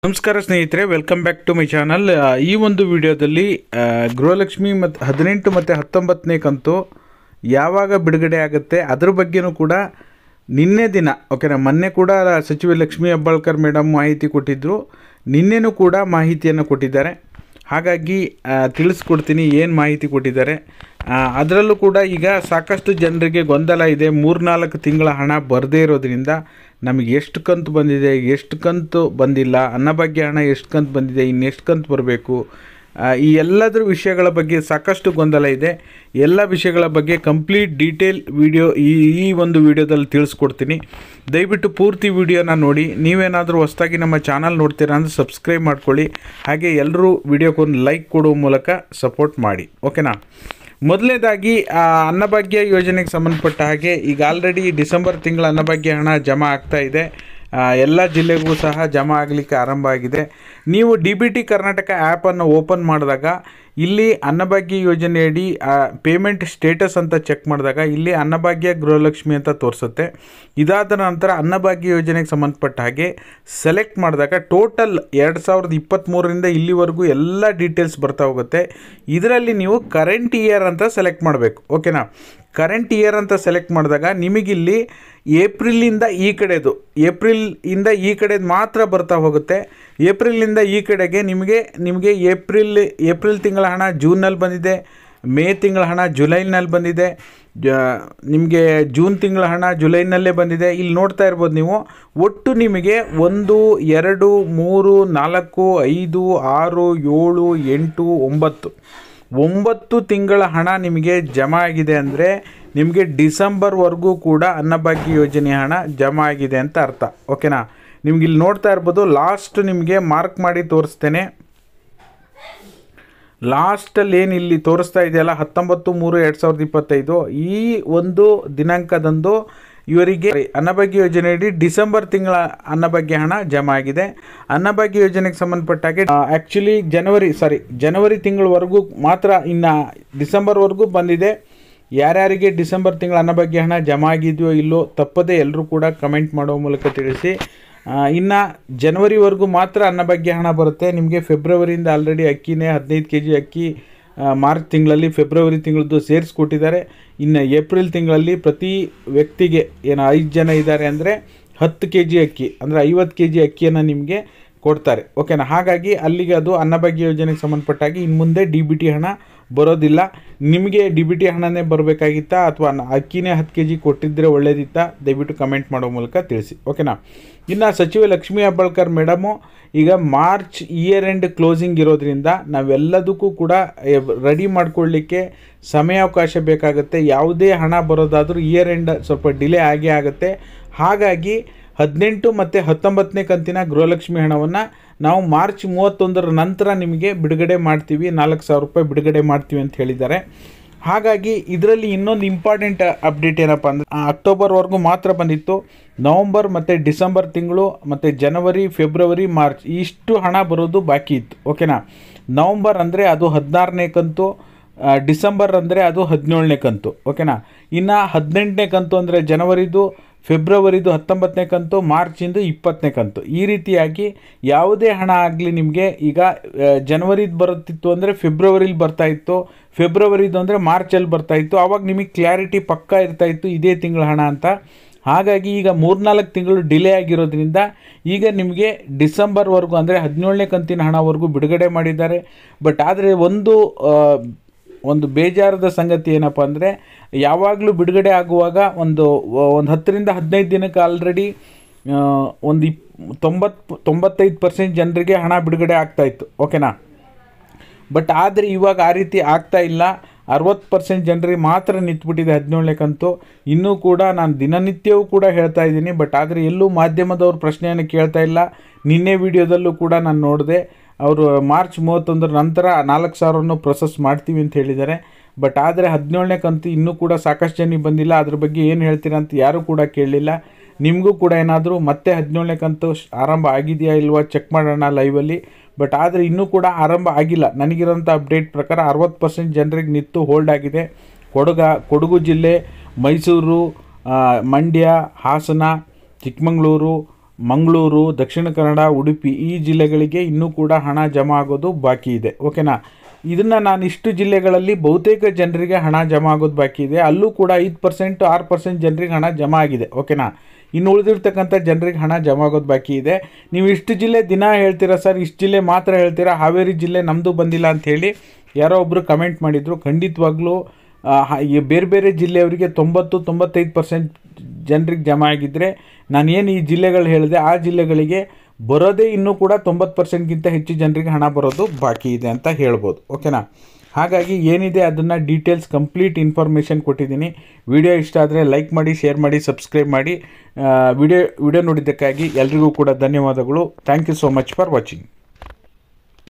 ನಮಸ್ಕಾರ ಸ್ನೇಹಿತರೆ, welcome back to my channel. ಈ ಒಂದು ವಿಡಿಯೋದಲ್ಲಿ ಗೃಹಲಕ್ಷ್ಮಿ ಮತ್ತು 18 ಮತ್ತು 19ನೇ ಕಂತು ಯಾವಾಗ ಬಿಡುಗಡೆ ಆಗುತ್ತೆ ಅದ್ರ ಬಗ್ಗೆನೂ ಕೂಡ ನಿನ್ನೆ ದಿನ ಓಕೆನಾ, ಮೊನ್ನೆ ಕೂಡ ಸಚಿವೆ ಲಕ್ಷ್ಮೀ ಹೆಬ್ಬಾಳ್ಕರ್ ಮೇಡಮ್ ಮಾಹಿತಿ ಕೊಟ್ಟಿದ್ದರು, ನಿನ್ನೆನೂ ಕೂಡ ಮಾಹಿತಿಯನ್ನು ಕೊಟ್ಟಿದ್ದಾರೆ. ಹಾಗಾಗಿ ತಿಳಿಸ್ಕೊಡ್ತೀನಿ ಏನು ಮಾಹಿತಿ ಕೊಟ್ಟಿದ್ದಾರೆ. ಅದರಲ್ಲೂ ಕೂಡ ಈಗ ಸಾಕಷ್ಟು ಜನರಿಗೆ ಗೊಂದಲ ಇದೆ. 3-4 ತಿಂಗಳ ಹಣ ಬರದೇ ಇರೋದ್ರಿಂದ ನಮಗೆ ಎಷ್ಟು ಕಂತು ಬಂದಿದೆ, ಎಷ್ಟು ಕಂತು ಬಂದಿಲ್ಲ, ಅನ್ನಭಾಗ್ಯ ಹಣ ಎಷ್ಟು ಕಂತು ಬಂದಿದೆ, ಇನ್ನೆಷ್ಟು ಕಂತು ಬರಬೇಕು, ಈ ಎಲ್ಲದರ ವಿಷಯಗಳ ಬಗ್ಗೆ ಸಾಕಷ್ಟು ಗೊಂದಲ ಇದೆ. ಎಲ್ಲ ವಿಷಯಗಳ ಬಗ್ಗೆ ಕಂಪ್ಲೀಟ್ ಡೀಟೇಲ್ ವಿಡಿಯೋ ಈ ಒಂದು ವಿಡಿಯೋದಲ್ಲಿ ತಿಳಿಸ್ಕೊಡ್ತೀನಿ. ದಯವಿಟ್ಟು ಪೂರ್ತಿ ವಿಡಿಯೋನ ನೋಡಿ. ನೀವೇನಾದರೂ ಹೊಸದಾಗಿ ನಮ್ಮ ಚಾನಲ್ ನೋಡ್ತೀರಾ ಅಂದರೆ ಸಬ್ಸ್ಕ್ರೈಬ್ ಮಾಡ್ಕೊಳ್ಳಿ. ಹಾಗೆ ಎಲ್ಲರೂ ವಿಡಿಯೋಕ್ಕೊಂದು ಲೈಕ್ ಕೊಡುವ ಮೂಲಕ ಸಪೋರ್ಟ್ ಮಾಡಿ, ಓಕೆನಾ. ಮೊದಲನೇದಾಗಿ ಅನ್ನಭಾಗ್ಯ ಯೋಜನೆಗೆ ಸಂಬಂಧಪಟ್ಟ ಹಾಗೆ ಈಗ ಆಲ್ರೆಡಿ ಡಿಸೆಂಬರ್ ತಿಂಗಳ ಅನ್ನಭಾಗ್ಯ ಹಣ ಜಮಾ ಆಗ್ತಾ ಇದೆ. ಎಲ್ಲ ಜಿಲ್ಲೆಗೂ ಸಹ ಜಮಾ ಆಗಲಿಕ್ಕೆ ಆರಂಭ ಆಗಿದೆ. ನೀವು DBT ಕರ್ನಾಟಕ ಆ್ಯಪನ್ನು ಓಪನ್ ಮಾಡಿದಾಗ ಇಲ್ಲಿ ಅನ್ನಭಾಗ್ಯ ಯೋಜನೆಯಡಿ ಪೇಮೆಂಟ್ ಸ್ಟೇಟಸ್ ಅಂತ ಚೆಕ್ ಮಾಡಿದಾಗ ಇಲ್ಲಿ ಅನ್ನಭಾಗ್ಯ ಗೃಹಲಕ್ಷ್ಮಿ ಅಂತ ತೋರಿಸುತ್ತೆ. ಇದಾದ ನಂತರ ಅನ್ನಭಾಗ್ಯ ಯೋಜನೆಗೆ ಸಂಬಂಧಪಟ್ಟ ಹಾಗೆ ಸೆಲೆಕ್ಟ್ ಮಾಡಿದಾಗ ಟೋಟಲ್ 2023ರಿಂದ ಇಲ್ಲಿವರೆಗೂ ಎಲ್ಲ ಡೀಟೇಲ್ಸ್ ಬರ್ತಾ ಹೋಗುತ್ತೆ. ಇದರಲ್ಲಿ ನೀವು ಕರೆಂಟ್ ಇಯರ್ ಅಂತ ಸೆಲೆಕ್ಟ್ ಮಾಡಬೇಕು, ಓಕೆನಾ. ಕರೆಂಟ್ ಇಯರ್ ಅಂತ ಸೆಲೆಕ್ಟ್ ಮಾಡಿದಾಗ ನಿಮಗಿಲ್ಲಿ ಏಪ್ರಿಲಿಂದ ಈ ಕಡೆದು ಮಾತ್ರ ಬರ್ತಾ ಹೋಗುತ್ತೆ. ಏಪ್ರಿಲಿಂದ ಈ ಕಡೆಗೆ ನಿಮಗೆ ಏಪ್ರಿಲ್ ತಿಂಗಳ ಹಣ ಜೂನ್ನಲ್ಲಿ ಬಂದಿದೆ, ಮೇ ತಿಂಗಳ ಹಣ ಜುಲೈನಲ್ಲಿ ಬಂದಿದೆ, ನಿಮಗೆ ಜೂನ್ ತಿಂಗಳ ಹಣ ಜುಲೈನಲ್ಲೇ ಬಂದಿದೆ. ಇಲ್ಲಿ ನೋಡ್ತಾ ಇರ್ಬೋದು ನೀವು. ಒಟ್ಟು ನಿಮಗೆ 1, 2, 3, 4, 5, 6, 7, 8, 9 ತಿಂಗಳ ಹಣ ನಿಮಗೆ ಜಮಾ ಆಗಿದೆ ಅಂದರೆ ನಿಮಗೆ ಡಿಸೆಂಬರ್ವರೆಗೂ ಕೂಡ ಅನ್ನಭಾಗ್ಯ ಯೋಜನೆ ಹಣ ಜಮಾ ಆಗಿದೆ ಅಂತ ಅರ್ಥ, ಓಕೆನಾ. ನಿಮ್ಗೆ ಇಲ್ಲಿ ನೋಡ್ತಾ ಇರ್ಬೋದು, ಲಾಸ್ಟ್ ನಿಮಗೆ ಮಾರ್ಕ್ ಮಾಡಿ ತೋರಿಸ್ತೇನೆ. ಲಾಸ್ಟಲ್ಲಿ ಏನು ಇಲ್ಲಿ ತೋರಿಸ್ತಾ ಇದೆಯಲ್ಲ 19/3/2025 ಈ ಒಂದು ದಿನಾಂಕದಂದು ಇವರಿಗೆ ಅನ್ನಭಾಗ್ಯ ಯೋಜನೆಯಡಿ ಡಿಸೆಂಬರ್ ತಿಂಗಳ ಅನ್ನಭಾಗ್ಯ ಹಣ ಜಮಾ ಆಗಿದೆ. ಅನ್ನಭಾಗ್ಯ ಯೋಜನೆಗೆ ಸಂಬಂಧಪಟ್ಟ ಹಾಗೆ ಆ್ಯಕ್ಚುಲಿ ಜನವರಿ ತಿಂಗಳವರೆಗೂ ಮಾತ್ರ, ಇನ್ನು ಡಿಸೆಂಬರ್ವರೆಗೂ ಬಂದಿದೆ. ಯಾರ್ಯಾರಿಗೆ ಡಿಸೆಂಬರ್ ತಿಂಗಳ ಅನ್ನಭಾಗ್ಯ ಹಣ ಜಮಾ ಆಗಿದೆಯೋ ಇಲ್ಲೋ ತಪ್ಪದೇ ಎಲ್ಲರೂ ಕೂಡ ಕಮೆಂಟ್ ಮಾಡೋ ಮೂಲಕ ತಿಳಿಸಿ. ಇನ್ನು ಜನವರಿವರೆಗೂ ಮಾತ್ರ ಅನ್ನಭಾಗ್ಯ ಹಣ ಬರುತ್ತೆ. ನಿಮಗೆ ಫೆಬ್ರವರಿಯಿಂದ ಆಲ್ರೆಡಿ ಅಕ್ಕಿನೇ 15 kg ಅಕ್ಕಿ ಮಾರ್ಚ್ ತಿಂಗಳಲ್ಲಿ ಫೆಬ್ರವರಿ ತಿಂಗಳದ್ದು ಸೇರಿಸ್ಕೊಟ್ಟಿದ್ದಾರೆ. ಇನ್ನು ಏಪ್ರಿಲ್ ತಿಂಗಳಲ್ಲಿ ಪ್ರತಿ ವ್ಯಕ್ತಿಗೆ 5 ಜನ ಇದ್ದಾರೆ ಅಂದರೆ 10 kg ಅಕ್ಕಿ ಅಂದರೆ 50 kg ಅಕ್ಕಿಯನ್ನು ನಿಮಗೆ ಕೊಡ್ತಾರೆ, ಓಕೆನಾ. ಹಾಗಾಗಿ ಅಲ್ಲಿಗೆ ಅದು ಅನ್ನಭಾಗ್ಯ ಯೋಜನೆಗೆ ಸಂಬಂಧಪಟ್ಟಾಗಿ ಇನ್ನು ಮುಂದೆ DBT ಹಣ ಬರೋದಿಲ್ಲ. ನಿಮಗೆ DBT ಹಣನೇ ಬರಬೇಕಾಗಿತ್ತಾ ಅಥವಾ ಅಕ್ಕಿನೇ 10 kg ಕೊಟ್ಟಿದ್ದರೆ ಒಳ್ಳೇದಿತ್ತಾ? ದಯವಿಟ್ಟು ಕಮೆಂಟ್ ಮಾಡೋ ಮೂಲಕ ತಿಳಿಸಿ, ಓಕೆನಾ. ಇನ್ನು ಸಚಿವೆ ಲಕ್ಷ್ಮೀ ಹೆಬ್ಬಾಳ್ಕರ್ ಮೇಡಮು ಈಗ ಮಾರ್ಚ್ ಇಯರ್ ಎಂಡ್ ಕ್ಲೋಸಿಂಗ್ ಇರೋದ್ರಿಂದ ನಾವೆಲ್ಲದಕ್ಕೂ ಕೂಡ ರೆಡಿ ಮಾಡ್ಕೊಳ್ಳಿಕ್ಕೆ ಸಮಯಾವಕಾಶ ಬೇಕಾಗುತ್ತೆ. ಯಾವುದೇ ಹಣ ಬರೋದಾದರೂ ಇಯರ್ ಎಂಡ್ ಸ್ವಲ್ಪ ಡಿಲೇ ಆಗೇ ಆಗುತ್ತೆ. ಹಾಗಾಗಿ 18 ಮತ್ತು 19ನೇ ಕಂತಿನ ಗೃಹಲಕ್ಷ್ಮಿ ಹಣವನ್ನು ನಾವು ಮಾರ್ಚ್ 31ರ ನಂತರ ನಿಮಗೆ ಬಿಡುಗಡೆ ಮಾಡ್ತೀವಿ, 4,000 ರೂಪಾಯಿ ಬಿಡುಗಡೆ ಮಾಡ್ತೀವಿ ಅಂತ ಹೇಳಿದ್ದಾರೆ. ಹಾಗಾಗಿ ಇದರಲ್ಲಿ ಇನ್ನೊಂದು ಇಂಪಾರ್ಟೆಂಟ್ ಅಪ್ಡೇಟ್ ಏನಪ್ಪ ಅಂದರೆ ಅಕ್ಟೋಬರ್ವರೆಗೂ ಮಾತ್ರ ಬಂದಿತ್ತು. ನವಂಬರ್ ಮತ್ತು ಡಿಸೆಂಬರ್ ತಿಂಗಳು ಮತ್ತು ಜನವರಿ, ಫೆಬ್ರವರಿ, ಮಾರ್ಚ್ ಇಷ್ಟು ಹಣ ಬರೋದು ಬಾಕಿ ಇತ್ತು, ಓಕೆನಾ. ನವಂಬರ್ ಅಂದರೆ ಅದು 16ನೇ ಕಂತು, ಡಿಸೆಂಬರ್ ಅಂದರೆ ಅದು 17ನೇ ಕಂತು, ಓಕೆನಾ. ಇನ್ನು 18ನೇ ಕಂತು ಅಂದರೆ ಜನವರಿದು, ಫೆಬ್ರವರಿದು 19ನೇ ಕಂತು, ಮಾರ್ಚಿಂದು 20ನೇ ಕಂತು. ಈ ರೀತಿಯಾಗಿ ಯಾವುದೇ ಹಣ ಆಗಲಿ ನಿಮಗೆ ಈಗ ಜನವರಿದು ಬರುತ್ತಿತ್ತು ಅಂದರೆ ಫೆಬ್ರವರಿಲಿ ಬರ್ತಾಯಿತ್ತು, ಫೆಬ್ರವರಿದು ಅಂದರೆ ಮಾರ್ಚಲ್ಲಿ ಬರ್ತಾಯಿತ್ತು. ಆವಾಗ ನಿಮಗೆ ಕ್ಲಾರಿಟಿ ಪಕ್ಕಾ ಇರ್ತಾಯಿತ್ತು ಇದೇ ತಿಂಗಳ ಹಣ ಅಂತ. ಹಾಗಾಗಿ ಈಗ 3-4 ತಿಂಗಳು ಡಿಲೇ ಆಗಿರೋದ್ರಿಂದ ಈಗ ನಿಮಗೆ ಡಿಸೆಂಬರ್ವರೆಗೂ ಅಂದರೆ 17ನೇ ಕಂತಿನ ಹಣವರೆಗೂ ಬಿಡುಗಡೆ ಮಾಡಿದ್ದಾರೆ. ಬಟ್ ಆದರೆ ಒಂದು ಬೇಜಾರದ ಸಂಗತಿ ಏನಪ್ಪ ಅಂದರೆ ಯಾವಾಗಲೂ ಬಿಡುಗಡೆ ಆಗುವಾಗ ಒಂದು 10ರಿಂದ 15 ದಿನಕ್ಕೆ ಆಲ್ರೆಡಿ ಒಂದು 95% ಜನರಿಗೆ ಹಣ ಬಿಡುಗಡೆ ಆಗ್ತಾಯಿತ್ತು, ಓಕೆನಾ. ಬಟ್ ಆದರೆ ಇವಾಗ ಆ ರೀತಿ ಆಗ್ತಾ ಇಲ್ಲ. 60% ಜನರಿಗೆ ಮಾತ್ರ ನಿಂತ್ಬಿಟ್ಟಿದೆ 17ನೇ ಕಂತು. ಇನ್ನೂ ಕೂಡ ನಾನು ದಿನನಿತ್ಯವೂ ಕೂಡ ಹೇಳ್ತಾ ಇದ್ದೀನಿ, ಬಟ್ ಆದರೆ ಎಲ್ಲೂ ಮಾಧ್ಯಮದವ್ರ ಪ್ರಶ್ನೆಯನ್ನು ಕೇಳ್ತಾ ಇಲ್ಲ. ನಿನ್ನೆ ವಿಡಿಯೋದಲ್ಲೂ ಕೂಡ ನಾನು ನೋಡಿದೆ, ಅವರು ಮಾರ್ಚ್ 31ರ ನಂತರ 4,000 ಪ್ರೊಸೆಸ್ ಮಾಡ್ತೀವಿ ಅಂತ ಹೇಳಿದ್ದಾರೆ. ಬಟ್ ಆದರೆ 17ನೇ ಕಂತು ಇನ್ನೂ ಕೂಡ ಸಾಕಷ್ಟು ಜನಕ್ಕೆ ಬಂದಿಲ್ಲ. ಅದ್ರ ಬಗ್ಗೆ ಏನು ಹೇಳ್ತೀರಾ ಅಂತ ಯಾರೂ ಕೂಡ ಕೇಳಲಿಲ್ಲ. ನಿಮಗೂ ಕೂಡ ಏನಾದರೂ ಮತ್ತೆ 17ನೇ ಕಂತು ಆರಂಭ ಆಗಿದೆಯಾ ಇಲ್ವಾ ಚೆಕ್ ಮಾಡೋಣ ಲೈವಲ್ಲಿ. ಬಟ್ ಆದರೆ ಇನ್ನೂ ಕೂಡ ಆರಂಭ ಆಗಿಲ್ಲ. ನನಗಿರೋಂಥ ಅಪ್ಡೇಟ್ ಪ್ರಕಾರ 60% ಜನರಿಗೆ ನಿಂತು ಹೋಲ್ಡ್ ಆಗಿದೆ. ಕೊಡಗು ಜಿಲ್ಲೆ, ಮೈಸೂರು, ಮಂಡ್ಯ, ಹಾಸನ, ಚಿಕ್ಕಮಗಳೂರು, ಮಂಗಳೂರು, ದಕ್ಷಿಣ ಕನ್ನಡ, ಉಡುಪಿ ಈ ಜಿಲ್ಲೆಗಳಿಗೆ ಇನ್ನೂ ಕೂಡ ಹಣ ಜಮಾ ಆಗೋದು ಬಾಕಿ ಇದೆ. ಓಕೆನಾ. ಇದನ್ನು ನಾನು ಇಷ್ಟು ಜಿಲ್ಲೆಗಳಲ್ಲಿ ಬಹುತೇಕ ಜನರಿಗೆ ಹಣ ಜಮಾ ಆಗೋದು ಬಾಕಿ ಇದೆ. ಅಲ್ಲೂ ಕೂಡ 5% 6% ಜನರಿಗೆ ಹಣ ಜಮಾ ಆಗಿದೆ. ಓಕೆನಾ. ಇನ್ನು ಉಳಿದಿರ್ತಕ್ಕಂಥ ಜನರಿಗೆ ಹಣ ಜಮಾ ಆಗೋದು ಬಾಕಿ ಇದೆ. ನೀವು ಇಷ್ಟು ಜಿಲ್ಲೆ ದಿನ ಹೇಳ್ತೀರಾ ಸರ್, ಇಷ್ಟು ಜಿಲ್ಲೆ ಮಾತ್ರ ಹೇಳ್ತೀರಾ, ಹಾವೇರಿ ಜಿಲ್ಲೆ ನಮ್ಮದು ಬಂದಿಲ್ಲ ಅಂಥೇಳಿ ಯಾರೋ ಒಬ್ಬರು ಕಮೆಂಟ್ ಮಾಡಿದರು. ಖಂಡಿತವಾಗ್ಲೂ ಬೇರೆ ಬೇರೆ ಜಿಲ್ಲೆಯವರಿಗೆ 90-95% ಜನರಿಗೆ ಜಮಾ ಆಗಿದ್ದರೆ ನಾನೇನು ಈ ಜಿಲ್ಲೆಗಳು ಹೇಳಿದೆ ಆ ಜಿಲ್ಲೆಗಳಿಗೆ ಬರೋದೇ ಇನ್ನೂ ಕೂಡ 90%ಗಿಂತ ಹೆಚ್ಚು ಜನರಿಗೆ ಹಣ ಬರೋದು ಬಾಕಿ ಇದೆ ಅಂತ ಹೇಳ್ಬೋದು. ಓಕೆನಾ. ಹಾಗಾಗಿ ಏನಿದೆ ಅದನ್ನು ಡೀಟೇಲ್ಸ್ ಕಂಪ್ಲೀಟ್ ಇನ್ಫಾರ್ಮೇಷನ್ ಕೊಟ್ಟಿದ್ದೀನಿ. ವಿಡಿಯೋ ಇಷ್ಟ ಆದರೆ ಲೈಕ್ ಮಾಡಿ, ಶೇರ್ ಮಾಡಿ, ಸಬ್ಸ್ಕ್ರೈಬ್ ಮಾಡಿ. ವಿಡಿಯೋ ನೋಡಿದ್ದಕ್ಕಾಗಿ ಎಲ್ರಿಗೂ ಕೂಡ ಧನ್ಯವಾದಗಳು. Thank you so much for watching.